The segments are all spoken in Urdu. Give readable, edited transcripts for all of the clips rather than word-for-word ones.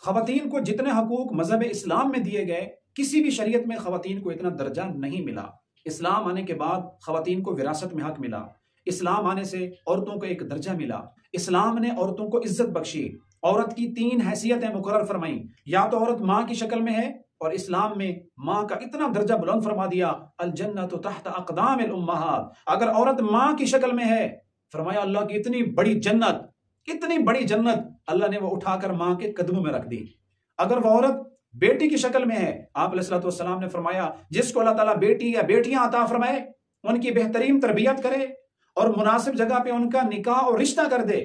خواتین کو جتنے حقوق مذہب اسلام میں دیے گئے کسی بھی شریعت میں خواتین کو اتنا درجہ نہیں ملا۔ اسلام آنے کے بعد خواتین کو وراثت میں حق ملا، اسلام آنے سے عورتوں کو ایک درجہ ملا، اسلام نے عورتوں کو عزت بخشی، عورت کی 3 حیثیتیں مقرر فرمائیں، یا تو عورت ماں کی شکل میں ہے، اور اسلام میں ماں کا اتنا درجہ بلند فرما دیا الجنت تحت اقدام الامہات، اگر عورت ماں کی شکل میں ہے فرمایا اللہ کی اتنی بڑی جنت اللہ نے وہ اٹھا کر ماں کے قدموں میں رکھ دی۔ اگر وہ عورت بیٹی کی شکل میں ہے، آپ علیہ الصلوۃ والسلام نے فرمایا جس کو اللہ تعالیٰ بیٹی یا بیٹیاں عطا فرمائے ان کی بہترین تربیت کرے اور مناسب جگہ پہ ان کا نکاح اور رشتہ کر دے۔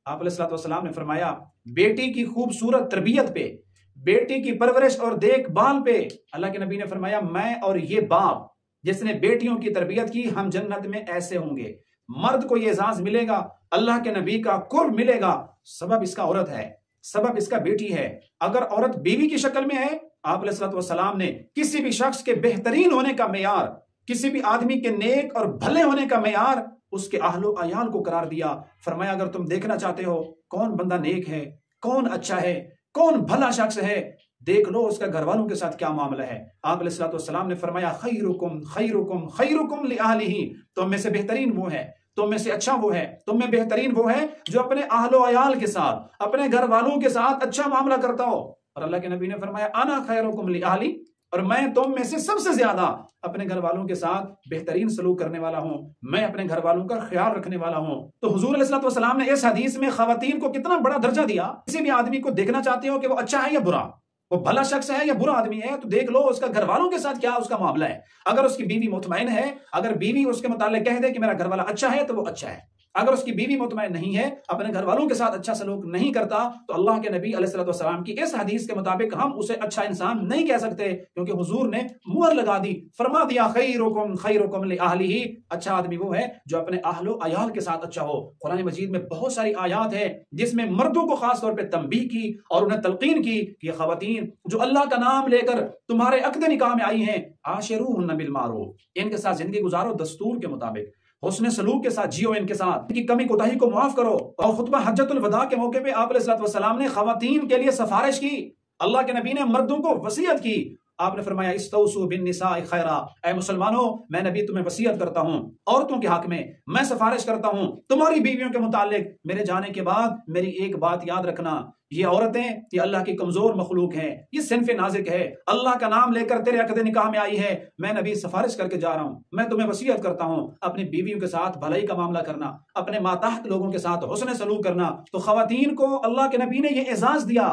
آپ علیہ الصلوۃ والسلام نے فرمایا بیٹی کی خوبصورت تربیت پہ، بیٹی کی پرورش اور دیکھ بھال پہ اللہ کے نبی نے فرمایا میں اور یہ باپ جس نے بیٹیوں کی تربیت کی ہم جنت میں ایسے ہوں گے۔ مرد کو یہ اعزاز ملے گا، اللہ کے نبی کا قرب ملے گا، سبب اس کا عورت ہے، سبب اس کا بیٹی ہے۔ اگر عورت بیوی کی شکل میں ہے، آپ علیہ الصلوۃ والسلام نے کسی بھی شخص کے بہترین ہونے کا معیار، کسی بھی آدمی کے نیک اور بھلے ہونے کا معیار اس کے اہل و عیال کو قرار دیا۔ فرمایا اگر تم دیکھنا چاہتے ہو کون بندہ نیک ہے، کون اچھا ہے، کون بھلا شخص ہے، دیکھ لو اس کا گھر والوں کے ساتھ کیا معاملہ ہے۔ آپ علیہ الصلوۃ والسلام نے فرمایا خیرکم خیرکم خیرکم لأہلہ، تم میں سے بہترین وہ ہے، تم میں سے اچھا وہ ہے، تم میں بہترین وہ ہے جو اپنے اہل و عیال کے ساتھ، اپنے گھر والوں کے ساتھ اچھا معاملہ کرتا ہو۔ اور اللہ کے نبی نے فرمایا انا خیرکم لأہلی، اور میں تم میں سے سب سے زیادہ اپنے گھر والوں کے ساتھ بہترین سلوک کرنے والا ہوں، میں اپنے گھر والوں کا خیال رکھنے والا ہوں۔ تو حضور علیہ الصلوۃ والسلام نے اس حدیث میں خواتین کو کتنا بڑا درجہ دیا۔ کسی بھی آدمی کو دیکھنا چاہتے ہو کہ وہ اچھا ہے یا برا، وہ بھلا شخص ہے یا برا آدمی ہے، تو دیکھ لو اس کا گھر والوں کے ساتھ کیا اس کا معاملہ ہے۔ اگر اس کی بیوی مطمئن ہے، اگر بیوی اس کے متعلق کہہ دے کہ میرا گھر والا اچھا ہے تو وہ اچھا ہے۔ اگر اس کی بیوی مطمئن نہیں ہے، اپنے گھر والوں کے ساتھ اچھا سلوک نہیں کرتا، تو اللہ کے نبی علیہ الصلوۃ والسلام کی اس حدیث کے مطابق ہم اسے اچھا انسان نہیں کہہ سکتے، کیونکہ حضور نے مہر لگا دی، فرما دیا خیرکم خیرکم لأہلہ، اچھا آدمی وہ ہے جو اپنے اہل و عیال کے ساتھ اچھا ہو۔ قرآن مجید میں بہت ساری آیات ہے جس میں مردوں کو خاص طور پہ تنبیہ کی اور انہیں تلقین کی کہ یہ خواتین جو اللہ کا نام لے کر تمہارے عقد نکاح میں آئی ہیں، عاشروہن بالمعروف، ان کے ساتھ زندگی گزارو دستور کے مطابق، حسن سلوک کے ساتھ جیو، ان کے ساتھ ان کی کمی کوتاہی کو معاف کرو۔ اور خطبہ حجۃ الوداع کے موقع پہ آپ علیہ الصلوۃ والسلام نے خواتین کے لیے سفارش کی، اللہ کے نبی نے مردوں کو وصیت کی، آپ نے فرمایا استوصوا بالنساء خیرا، اے مسلمانوں میں نبی تمہیں وصیت کرتا ہوں عورتوں کے حق میں سفارش کرتا ہوں تمہاری بیویوں کے متعلق، میرے جانے کے بعد میری ایک بات یاد رکھنا، یہ عورتیں یہ اللہ کی کمزور مخلوق ہیں، یہ صنف نازک ہے، اللہ کا نام لے کر تیرے عقد نکاح میں آئی ہے، میں نبی سفارش کر کے جا رہا ہوں، میں تمہیں وصیت کرتا ہوں اپنی بیویوں کے ساتھ بھلائی کا معاملہ کرنا، اپنے ماتحت لوگوں کے ساتھ حسن سلوک کرنا۔ تو خواتین کو اللہ کے نبی نے یہ اعزاز دیا،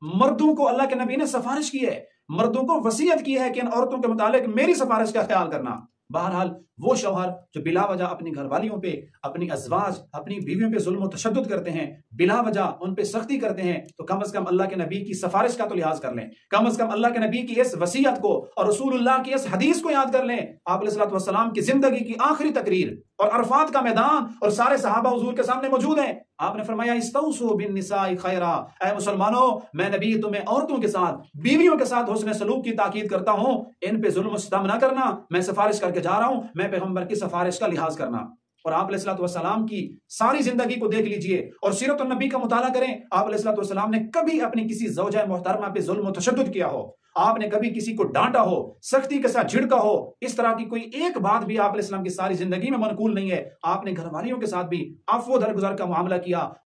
مردوں کو اللہ کے نبی نے سفارش کی ہے، مردوں کو وصیت کی ہے کہ ان عورتوں کے متعلق میری سفارش کا خیال کرنا۔ بہرحال وہ شوہر جو بلا وجہ اپنی گھر والیوں پہ، اپنی ازواج، اپنی بیویوں پہ ظلم و تشدد کرتے ہیں، بلا وجہ ان پہ سختی کرتے ہیں، تو کم از کم اللہ کے نبی کی سفارش کا تو لحاظ کر لیں، کم از کم اللہ کے نبی کی اس وصیت کو اور رسول اللہ کی اس حدیث کو یاد کر لیں۔ آپ علیہ الصلوۃ والسلام کی زندگی کی آخری تقریر اور عرفات کا میدان اور سارے صحابہ حضور کے سامنے موجود ہیں، آپ نے فرمایا استوصوا بالنساء خیرا، اے مسلمانوں میں نبی تمہیں عورتوں کے ساتھ، بیویوں کے ساتھ حسن سلوک کی تاکید کرتا ہوں، ان پہ ظلم و ستم نہ کرنا، میں سفارش کر کے جا رہا ہوں، میں پیغمبر کی سفارش کا لحاظ کرنا۔ اور آپ علیہ الصلوۃ والسلام کی ساری زندگی کو دیکھ لیجئے اور سیرت النبی کا مطالعہ کریں، آپ علیہ الصلوۃ والسلام نے کبھی اپنی کسی زوجہ محترمہ پہ ظلم و تشدد کیا ہو، آپ نے کبھی کسی کو ڈانٹا ہو، سختی کے ساتھ جھڑکا ہو، اس طرح کی کوئی ایک بات بھی آپ علیہ السلام کی ساری زندگی میں منقول نہیں ہے۔ آپ نے گھر والیوں کے ساتھ بھی عفو و درگزر کا معاملہ کیا،